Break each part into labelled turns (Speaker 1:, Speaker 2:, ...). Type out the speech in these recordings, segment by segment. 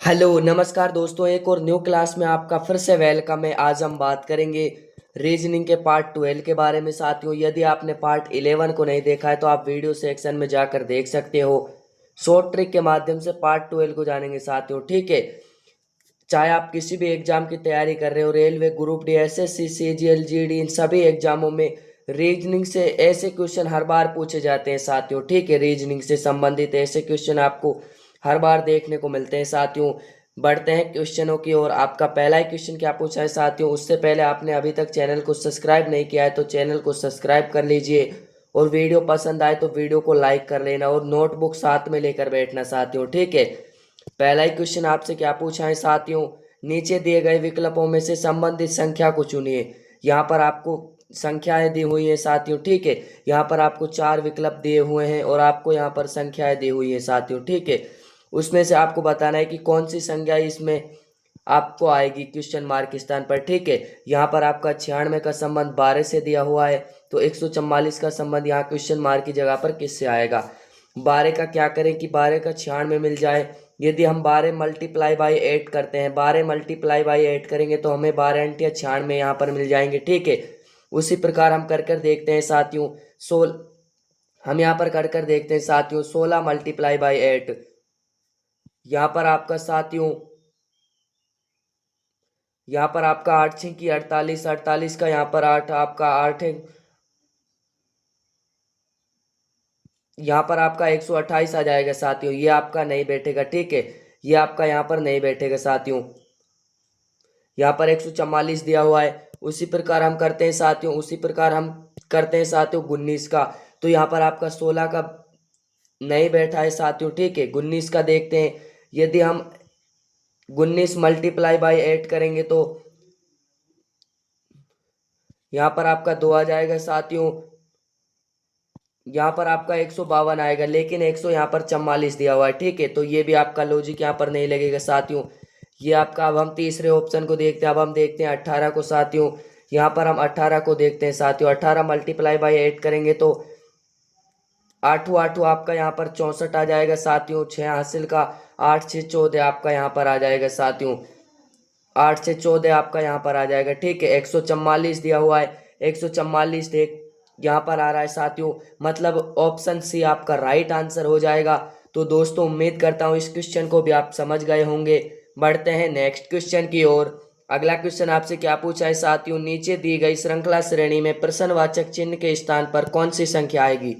Speaker 1: Hello नमस्कार दोस्तों, एक और न्यू क्लास में आपका फिर से वेलकम है। आज हम बात करेंगे रीजनिंग के पार्ट 12 के बारे में। साथियों, यदि आपने पार्ट 11 को नहीं देखा है तो आप वीडियो सेक्शन में जाकर देख सकते हो। शॉर्ट ट्रिक के माध्यम से पार्ट 12 को जानेंगे साथियों, ठीक है। चाहे आप किसी भी एग्जाम की तैयारी कर रहे हो, railway, group D, SSC, CGL, GD, इन सभी एग्जामों में रीजनिंग से ऐसे क्वेश्चन हर बार पूछे जाते हैं साथियों, ठीक है। रीजनिंग से संबंधित ऐसे क्वेश्चन आपको हर बार देखने को मिलते हैं साथियों। बढ़ते हैं क्वेश्चनों की ओर। आपका पहला ही क्वेश्चन क्या पूछा है साथियों। उससे पहले आपने अभी तक चैनल को सब्सक्राइब नहीं किया है तो चैनल को सब्सक्राइब कर लीजिए, और वीडियो पसंद आए तो वीडियो को लाइक कर लेना और नोटबुक साथ में लेकर बैठना साथियों, ठीक है। पहला ही क्वेश्चन आपसे क्या पूछा है साथियों। नीचे दिए गए विकल्पों में से संबंधित संख्या को चुनिए। यहाँ पर आपको संख्याएं दी हुई है साथियों, ठीक है। यहाँ पर आपको 4 विकल्प दिए हुए हैं और आपको यहाँ पर संख्याएं दी हुई है साथियों, ठीक है। उसमें से आपको बताना है कि कौन सी संख्या इसमें आपको आएगी क्वेश्चन मार्क के स्थान पर, ठीक है। यहाँ पर आपका 96 का संबंध 12 से दिया हुआ है, तो 144 का संबंध यहाँ क्वेश्चन मार्क की जगह पर किससे आएगा। 12 का क्या करें कि 12 का 96 में मिल जाए। यदि हम 12 मल्टीप्लाई बाई 8 करते हैं, 12 मल्टीप्लाई बाई 8 करेंगे तो हमें 12 अंटिया 96 यहाँ पर मिल जाएंगे, ठीक है। उसी प्रकार हम कर कर देखते हैं साथियों। हम यहाँ पर कर कर देखते हैं साथियों। 16 मल्टीप्लाई बाई 8, यहाँ पर आपका साथियों, यहाँ पर आपका 8 6 की 48, 48 का यहाँ पर 8 आपका 8 है। यहाँ पर आपका 128 आ जाएगा साथियों। ये आपका नहीं बैठेगा, ठीक है। ये आपका यहाँ पर नहीं बैठेगा साथियों। यहाँ पर 144 दिया हुआ है। उसी प्रकार हम करते हैं साथियों, उसी प्रकार हम करते हैं साथियों 19 का। तो यहाँ पर आपका 16 का नहीं बैठा है साथियों, ठीक है। 19 का देखते हैं। यदि हम 19 मल्टीप्लाई बाई 8 करेंगे तो यहाँ पर आपका 2 आ जाएगा साथियों। यहाँ पर आपका 152 आएगा, लेकिन 100 यहाँ पर 44 दिया हुआ है, ठीक है। तो ये भी आपका लॉजिक यहाँ पर नहीं लगेगा साथियों। ये आपका, अब हम तीसरे ऑप्शन को देखते हैं। अब हम देखते हैं 18 को साथियों। यहाँ पर हम 18 को देखते हैं साथियों। 18 मल्टीप्लाई बाई 8 करेंगे तो आठों आठों आपका यहाँ पर 64 आ जाएगा साथियों। 6 हासिल का 8 6 14 आपका यहाँ पर आ जाएगा साथियों। 8 से 14 आपका यहाँ पर आ जाएगा, ठीक है। 144 दिया हुआ है, 144 देख यहाँ पर आ रहा है साथियों। मतलब ऑप्शन सी आपका राइट आंसर हो जाएगा। तो दोस्तों, उम्मीद करता हूँ इस क्वेश्चन को भी आप समझ गए होंगे। बढ़ते हैं नेक्स्ट क्वेश्चन की ओर। अगला क्वेश्चन आपसे क्या पूछा है साथियों। नीचे दी गई श्रृंखला श्रेणी में प्रश्नवाचक चिन्ह के स्थान पर कौन सी संख्या आएगी।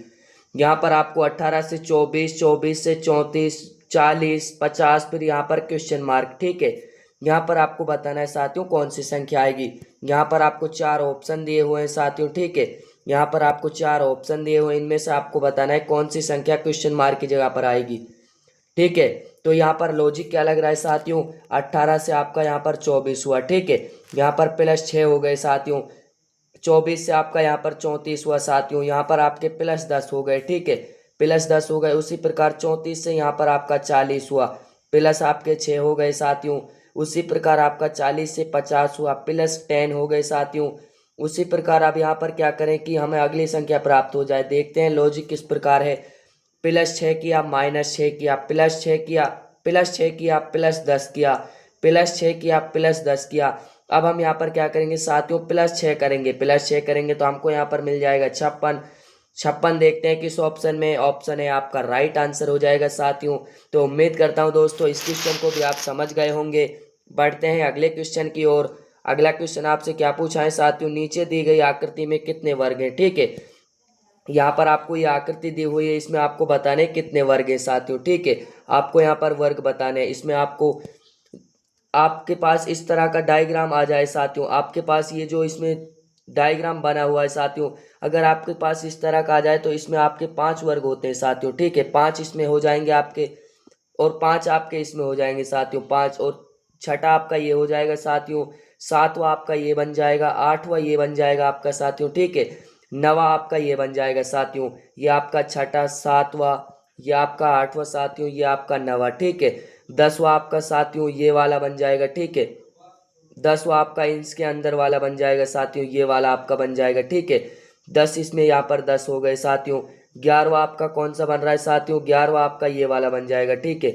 Speaker 1: यहाँ पर आपको 18 से 24, 24 से 34, 40, 50, फिर यहाँ पर क्वेश्चन मार्क, ठीक है। यहाँ पर आपको बताना है साथियों कौन सी संख्या आएगी। यहाँ पर आपको 4 ऑप्शन दिए हुए हैं साथियों, ठीक है। यहाँ पर आपको 4 ऑप्शन दिए हुए हैं, इनमें से आपको बताना है कौन सी संख्या क्वेश्चन मार्क की जगह पर आएगी, ठीक है। तो यहाँ पर लॉजिक क्या लग रहा है साथियों। 18 से आपका यहाँ पर 24 हुआ, ठीक है। यहाँ पर +6 हो गए साथियों। 24 से आपका यहाँ पर 34 हुआ साथियों। यहाँ पर आपके +10 हो गए, ठीक है। +10 हो गए। उसी प्रकार 34 से यहाँ पर आपका 40 हुआ, प्लस आपके 6 हो गए साथियों। उसी प्रकार आपका 40 से 50 हुआ, +10 हो गए साथियों। उसी प्रकार अब यहाँ पर क्या करें कि हमें अगली संख्या प्राप्त हो जाए। देखते हैं लॉजिक किस प्रकार है। +6 किया, -6 किया, +6 किया, +6 किया, +10 किया, +6 किया, +10 किया। अब हम यहाँ पर क्या करेंगे साथियों, +6 करेंगे। +6 करेंगे तो हमको यहाँ पर मिल जाएगा 56। 56 देखते हैं किस ऑप्शन में। ऑप्शन है आपका राइट आंसर हो जाएगा साथियों। तो उम्मीद करता हूँ दोस्तों इस क्वेश्चन को भी आप समझ गए होंगे। बढ़ते हैं अगले क्वेश्चन की ओर। अगला क्वेश्चन आपसे क्या पूछा है साथियों। नीचे दी गई आकृति में कितने वर्ग हैं, ठीक है। यहाँ पर आपको ये आकृति दी हुई है, इसमें आपको बताने कितने वर्ग हैं साथियों, ठीक है। आपको यहाँ पर वर्ग बताने हैं। इसमें आपको, आपके पास इस तरह का डायग्राम आ जाए साथियों। आपके पास ये जो इसमें डायग्राम बना हुआ है साथियों, अगर आपके पास इस तरह का आ जाए तो इसमें आपके 5 वर्ग होते हैं साथियों, ठीक है। 5 इसमें हो जाएंगे आपके, और 5 आपके इसमें हो जाएंगे साथियों। 5 और छठा आपका ये हो जाएगा साथियों। सातवां आपका ये बन जाएगा। आठवां ये बन जाएगा आपका साथियों, ठीक है। नवा आपका ये बन जाएगा साथियों। ये आपका छठा, सातवां, ये आपका आठवां साथियों, ये आपका नवा, ठीक है। 10वां आपका साथियों ये वाला बन जाएगा, ठीक है। 10वां आपका इसके अंदर वाला बन जाएगा साथियों, ये वाला आपका बन जाएगा, ठीक है। 10 इसमें यहाँ पर 10 हो गए साथियों। 11वां आपका कौन सा बन रहा है साथियों। 11वां आपका ये वाला बन जाएगा, ठीक है।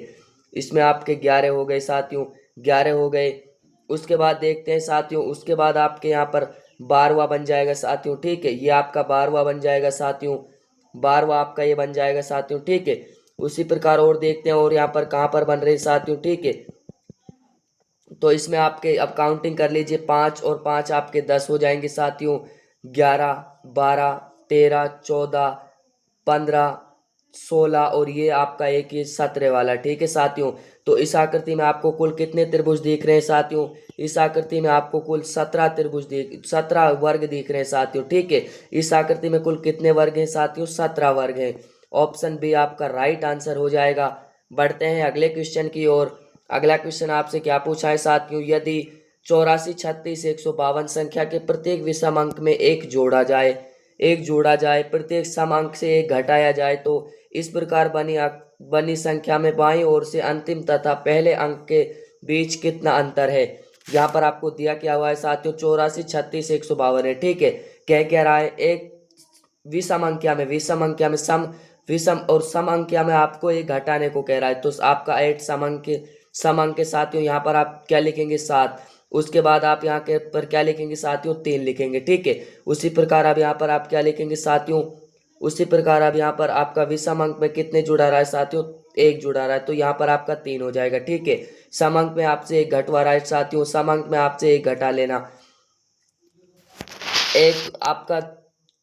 Speaker 1: इसमें आपके 11 हो गए साथियों, 11 हो गए। उसके बाद देखते हैं साथियों, उसके बाद आपके यहाँ पर 12वां बन जाएगा साथियों, ठीक है। ये आपका 12वां बन जाएगा साथियों, 12वां आपका ये बन जाएगा साथियों, ठीक है। उसी प्रकार और देखते हैं और यहाँ पर कहाँ पर बन रहे हैं साथियों, ठीक है। तो इसमें आपके अब काउंटिंग कर लीजिए, 5 और 5 आपके 10 हो जाएंगे साथियों, 11, 12, 13, 14, 15, 16 और ये आपका एक ये 17 वाला, ठीक है साथियों। तो इस आकृति में आपको कुल कितने त्रिभुज दिख रहे हैं साथियों? इस आकृति में आपको कुल 17 वर्ग दिख रहे हैं साथियों, ठीक है। इस आकृति में कुल कितने वर्ग हैं साथियों? 17 वर्ग हैं। ऑप्शन बी आपका राइट आंसर हो जाएगा। बढ़ते हैं अगले क्वेश्चन की ओर। अगला क्वेश्चन आपसे क्या पूछा है साथियों? यदि 84, 36, 152 संख्या के प्रत्येक विषम अंक में एक जोड़ा जाए, प्रत्येक सम अंक से एक घटाया जाए, तो इस प्रकार बनी संख्या में बाईं ओर से अंतिम तथा पहले अंक के बीच कितना अंतर है? यहाँ पर आपको दिया क्या हुआ है साथियों? 84, 36, 152 है, ठीक है। क्या रहा है? एक विषम अंक्या में विषम और सम अंक्या में आपको एक घटाने को कह रहा है, तो आपका 8 सम अंक के साथियों यहाँ पर आप क्या लिखेंगे? 7। उसके बाद आप यहाँ के पर क्या लिखेंगे साथियों? 3 लिखेंगे, ठीक है। उसी प्रकार अब यहाँ पर आप क्या लिखेंगे साथियों? उसी प्रकार अब यहाँ पर आपका विषम अंक में कितने जुड़ा रहा है साथियों? 1 जुड़ा रहा है, तो यहाँ पर आपका 3 हो जाएगा, ठीक है। सम अंक में आपसे एक घटवा रहा है साथियों, सम अंक में आपसे एक घटा लेना। एक आपका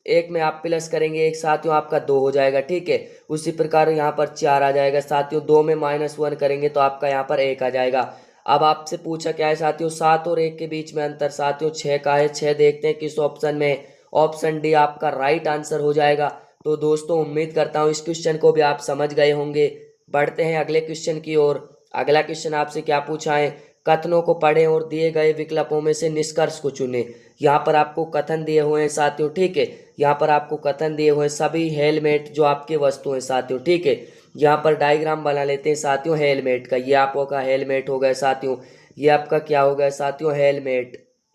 Speaker 1: एक में आप प्लस करेंगे एक साथियों, आपका 2 हो जाएगा, ठीक है। उसी प्रकार यहाँ पर 4 आ जाएगा साथियों, 2 में -1 करेंगे तो आपका यहाँ पर 1 आ जाएगा। अब आपसे पूछा क्या है साथियों? 7 और 1 के बीच में अंतर साथियों 6 का है। 6 देखते हैं किस ऑप्शन में। ऑप्शन डी आपका राइट आंसर हो जाएगा। तो दोस्तों उम्मीद करता हूँ इस क्वेश्चन को भी आप समझ गए होंगे। बढ़ते हैं अगले क्वेश्चन की ओर। अगला क्वेश्चन आपसे क्या पूछा है? कथनों को पढ़ें और दिए गए विकल्पों में से निष्कर्ष को चुनें। यहाँ पर आपको कथन दिए हुए हैं साथियों, ठीक है। यहाँ पर आपको कथन दिए हुए हैं सभी हेलमेट जो आपके वस्तु हैं साथियों, ठीक है। यहाँ पर डायग्राम बना लेते हैं साथियों हेलमेट का। ये आपका हेलमेट हो गया साथियों, ये आपका क्या हो गया साथियों?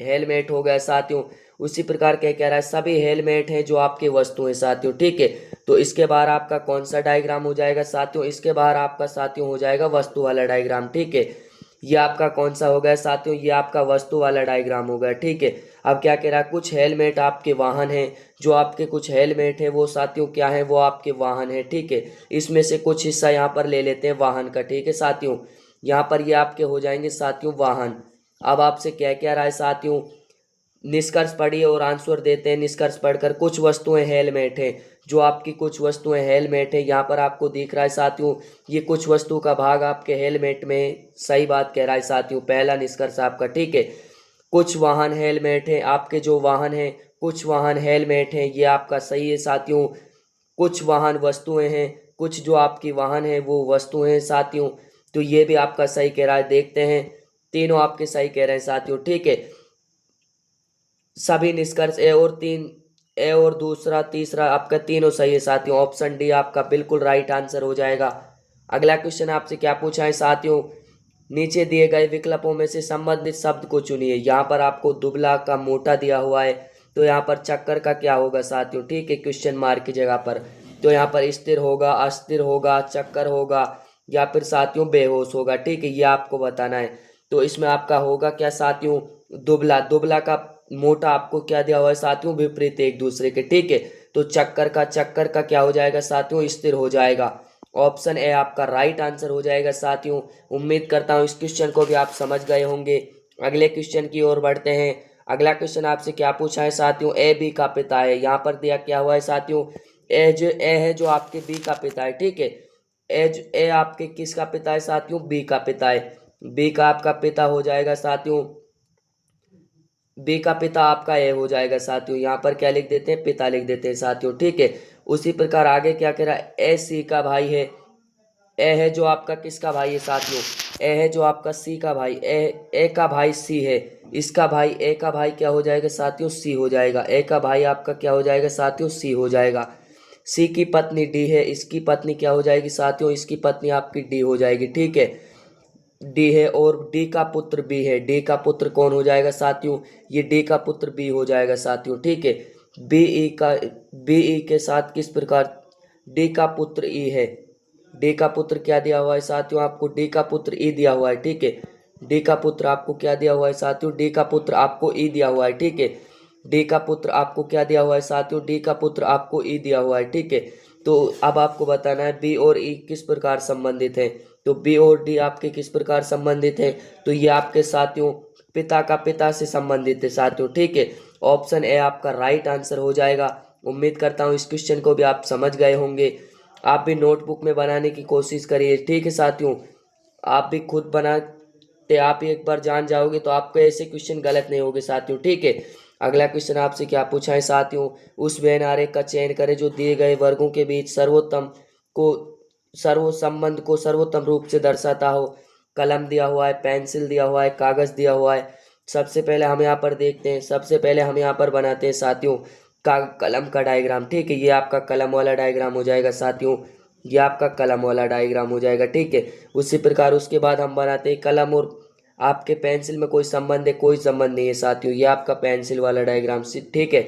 Speaker 1: हेलमेट हो गया साथियों। उसी प्रकार क्या कह रहा है? सभी हेलमेट हैं जो आपके वस्तु हैं साथियों, ठीक है। तो इसके बाहर आपका कौन सा डायग्राम हो जाएगा साथियों? इसके बाहर आपका साथियों हो जाएगा वस्तु वाला डायग्राम, ठीक है। ये आपका कौन सा हो गया साथियों? ये आपका वस्तु वाला डायग्राम हो गया, ठीक है। अब क्या कह रहा है? कुछ हेलमेट आपके वाहन हैं, जो आपके कुछ हेलमेट है वो साथियों क्या है? वो आपके वाहन है, ठीक है। इसमें से कुछ हिस्सा यहाँ पर ले लेते हैं वाहन का, ठीक है साथियों। यहाँ पर ये आपके हो जाएंगे साथियों वाहन। अब आपसे क्या कह रहा है साथियों? निष्कर्ष पढ़िए और आंसर देते हैं। निष्कर्ष पढ़कर कुछ वस्तुएं हेलमेट हैं, जो आपकी कुछ वस्तुएं हेलमेट है। यहाँ पर आपको दिख रहा है साथियों, ये कुछ वस्तु का भाग आपके हेलमेट में, सही बात कह रहा है साथियों, पहला निष्कर्ष आपका, ठीक है। कुछ वाहन हेलमेट है, आपके जो वाहन है कुछ वाहन हेलमेट हैं, ये आपका सही है साथियों। कुछ वाहन वस्तुएं हैं, कुछ जो आपकी वाहन है वो वस्तुएं हैं साथियों, तो ये भी आपका सही कह रहा है। देखते हैं, तीनों आपके सही कह रहे हैं साथियों, ठीक है। सभी निष्कर्ष ए और दूसरा तीसरा आपका तीनों सही है साथियों। ऑप्शन डी आपका बिल्कुल राइट आंसर हो जाएगा। अगला क्वेश्चन आपसे क्या पूछा है साथियों? नीचे दिए गए विकल्पों में से संबंधित शब्द को चुनिए। यहाँ पर आपको दुबला का मोटा दिया हुआ है, तो यहाँ पर चक्कर का क्या होगा साथियों? ठीक है, क्वेश्चन मार्क की जगह पर। तो यहाँ पर स्थिर होगा, अस्थिर होगा, चक्कर होगा, या फिर साथियों बेहोश होगा। ठीक है, ये आपको बताना है। तो इसमें आपका होगा क्या साथियों? दुबला। दुबला का मोटा आपको क्या दिया हुआ है साथियों? विपरीत एक दूसरे के। ठीक है, तो चक्कर का क्या हो जाएगा साथियों? स्थिर हो जाएगा। ऑप्शन ए आपका राइट आंसर हो जाएगा साथियों। उम्मीद करता हूँ इस क्वेश्चन को भी आप समझ गए होंगे। अगले क्वेश्चन की ओर बढ़ते हैं। अगला क्वेश्चन आपसे क्या पूछा है साथियों? ए बी का पिता है। यहाँ पर दिया क्या हुआ है साथियों? ए है जो आपके बी का पिता है। ठीक है, ए आपके किसका पिता है साथियों? बी का पिता है। बी का आपका पिता हो जाएगा साथियों, बी का पिता आपका ए हो जाएगा साथियों। यहाँ पर क्या लिख देते हैं? पिता लिख देते हैं साथियों। ठीक है, उसी प्रकार आगे क्या कह रहा है? ए सी का भाई है। ए है जो आपका किसका भाई है साथियों? ए है जो आपका सी का भाई। ए का भाई सी है। इसका भाई ए का भाई क्या हो जाएगा साथियों? सी हो जाएगा। ए का भाई आपका क्या हो जाएगा साथियों? सी हो जाएगा। सी की पत्नी डी है, इसकी पत्नी क्या हो जाएगी साथियों? इसकी पत्नी आपकी डी हो जाएगी। ठीक है, डी है, और डी का पुत्र बी है। डी का पुत्र कौन हो जाएगा साथियों? ये डी का पुत्र बी हो जाएगा साथियों। ठीक है, बी ई के साथ किस प्रकार? डी का पुत्र ई है। डी का पुत्र क्या दिया हुआ है साथियों, आपको डी का पुत्र ई दिया हुआ है, ठीक है। डी का पुत्र आपको क्या दिया हुआ है साथियों, डी का पुत्र आपको ई दिया हुआ है, ठीक है। डी का पुत्र आपको क्या दिया हुआ है साथियों, डी का पुत्र आपको ई दिया हुआ है, ठीक है। तो अब आपको बताना है बी और ई किस प्रकार संबंधित है। तो बी और डी आपके किस प्रकार संबंधित है, तो ये आपके साथियों पिता का पिता से संबंधित है साथियों, ठीक है। ऑप्शन ए आपका राइट आंसर हो जाएगा। उम्मीद करता हूँ इस क्वेश्चन को भी आप समझ गए होंगे। आप भी नोटबुक में बनाने की कोशिश करिए, ठीक है साथियों। आप भी खुद बनाते आप ही एक बार जान जाओगे तो आपके ऐसे क्वेश्चन गलत नहीं होंगे साथियों, ठीक है। अगला क्वेश्चन आपसे क्या पूछा है साथियों, उस वेन आरेख का चयन करें जो दिए गए वर्गों के बीच को सर्वोत्तम रूप से दर्शाता हो। कलम दिया हुआ है, पेंसिल दिया हुआ है, कागज दिया हुआ है। सबसे पहले हम यहाँ पर देखते हैं, सबसे पहले हम यहाँ पर बनाते हैं साथियों का कलम का डायग्राम, ठीक है। ये आपका कलम वाला डायग्राम हो जाएगा साथियों, ये आपका कलम वाला डायग्राम हो जाएगा, ठीक है। उसी प्रकार उसके बाद हम बनाते हैं कलम और आपके पेंसिल में कोई संबंध है, कोई संबंध नहीं है साथियों। ये आपका पेंसिल वाला डायग्राम, ठीक है।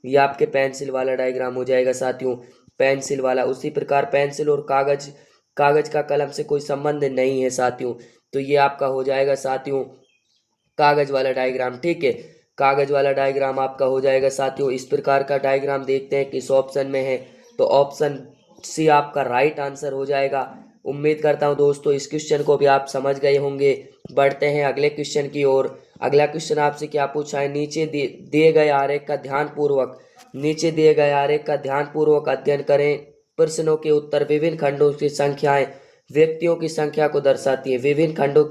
Speaker 1: ये आपके पेंसिल वाला डायग्राम हो जाएगा साथियों, पेंसिल वाला। उसी प्रकार पेंसिल और कागज, कागज का कलम से कोई संबंध नहीं है साथियों, तो ये आपका हो जाएगा साथियों कागज वाला डायग्राम, ठीक है। कागज वाला डायग्राम आपका हो जाएगा साथियों। इस प्रकार का डायग्राम देखते हैं किस ऑप्शन में है, तो ऑप्शन सी आपका राइट आंसर हो जाएगा। उम्मीद करता हूं दोस्तों इस क्वेश्चन को भी आप समझ गए होंगे। बढ़ते हैं अगले क्वेश्चन की ओर। अगला क्वेश्चन आपसे क्या पूछा है, नीचे दिए गए आरेख का ध्यानपूर्वक अध्ययन करें। प्रश्नों के उत्तर विभिन्न खंडों की संख्याएं व्यक्तियों की संख्या को दर्शाती है। विभिन्न खंडों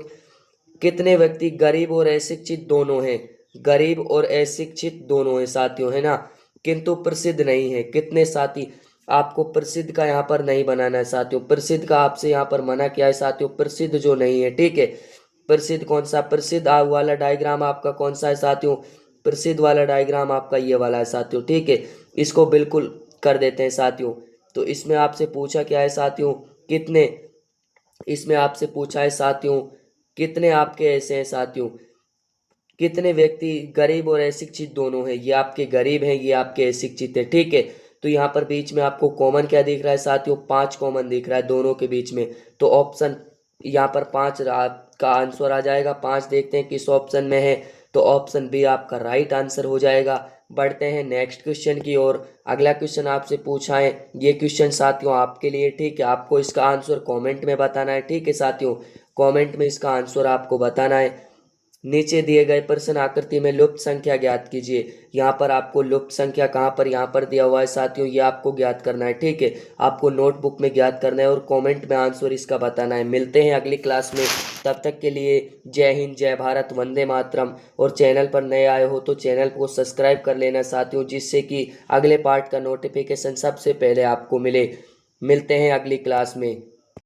Speaker 1: कितने व्यक्ति गरीब और अशिक्षित दोनों हैं, गरीब और अशिक्षित दोनों हैं साथियों, है ना, किंतु प्रसिद्ध नहीं है। कितने साथी, आपको प्रसिद्ध का यहाँ पर नहीं बनाना है साथियों, प्रसिद्ध का आपसे यहाँ पर मना किया है साथियों, प्रसिद्ध जो नहीं है, ठीक है। प्रसिद्ध कौन सा, प्रसिद्ध वाला डायग्राम आपका कौन सा है साथियों, प्रसिद्ध वाला डायग्राम आपका ये वाला है साथियों, ठीक है। इसको बिल्कुल कर देते हैं साथियों। तो इसमें आपसे पूछा क्या है साथियों, कितने, इसमें आपसे पूछा है साथियों कितने आपके ऐसे हैं साथियों, कितने व्यक्ति गरीब और अशिक्षित दोनों हैं। ये आपके गरीब हैं, ये आपके अशिक्षित है, ठीक है। तो यहाँ पर बीच में आपको कॉमन क्या दिख रहा है साथियों, 5 कॉमन दिख रहा है दोनों के बीच में। तो ऑप्शन यहाँ पर 5 का आंसर आ जाएगा। 5 देखते हैं किस ऑप्शन में है, तो ऑप्शन बी आपका राइट आंसर हो जाएगा। बढ़ते हैं नेक्स्ट क्वेश्चन की ओर। अगला क्वेश्चन आपसे पूछा है, ये क्वेश्चन साथियों आपके लिए, ठीक है। आपको इसका आंसर कमेंट में बताना है, ठीक है साथियों। कमेंट में इसका आंसर आपको बताना है। नीचे दिए गए प्रश्न आकृति में लुप्त संख्या ज्ञात कीजिए। यहाँ पर आपको लुप्त संख्या कहाँ पर, यहाँ पर दिया हुआ है साथियों, ये आपको ज्ञात करना है, ठीक है। आपको नोटबुक में ज्ञात करना है और कमेंट में आंसर इसका बताना है। मिलते हैं अगली क्लास में, तब तक के लिए जय हिंद, जय भारत, वंदे मातरम। और चैनल पर नए आए हो तो चैनल को सब्सक्राइब कर लेना साथियों, जिससे कि अगले पार्ट का नोटिफिकेशन सबसे पहले आपको मिले। मिलते हैं अगली क्लास में।